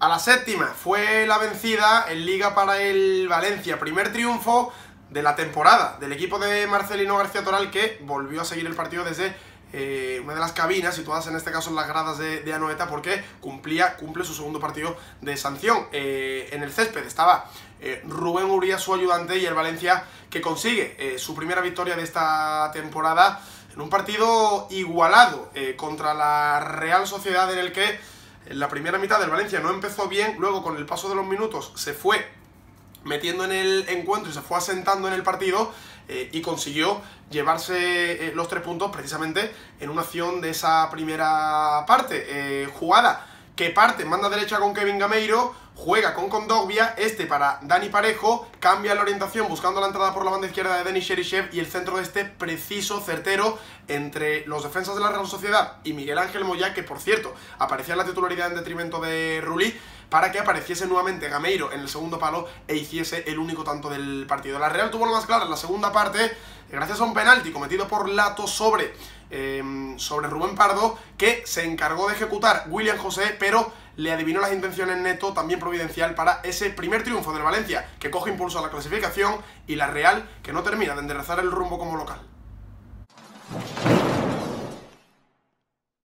A la séptima fue la vencida en Liga para el Valencia. Primer triunfo de la temporada del equipo de Marcelino García Toral, que volvió a seguir el partido desde una de las cabinas situadas en este caso en las gradas de Anoeta, porque cumple su segundo partido de sanción. En el césped estaba Rubén Uría, su ayudante, y el Valencia que consigue su primera victoria de esta temporada en un partido igualado contra la Real Sociedad, en el que en la primera mitad del Valencia no empezó bien, luego con el paso de los minutos se fue metiendo en el encuentro y se fue asentando en el partido y consiguió llevarse los 3 puntos precisamente en una acción de esa primera parte. Jugada que parte en banda derecha con Kevin Gameiro, juega con Kondogbia, para Dani Parejo, cambia la orientación buscando la entrada por la banda izquierda de Denis Cheryshev, y el centro de preciso, certero, entre los defensas de la Real Sociedad y Miguel Ángel Moyá, que por cierto aparecía en la titularidad en detrimento de Rulli, para que apareciese nuevamente Gameiro en el segundo palo e hiciese el único tanto del partido. La Real tuvo lo más claro en la segunda parte, gracias a un penalti cometido por Lato sobre Rubén Pardo, que se encargó de ejecutar William José, pero le adivinó las intenciones Neto, también providencial para ese primer triunfo del Valencia, que coge impulso a la clasificación, y la Real que no termina de enderezar el rumbo como local.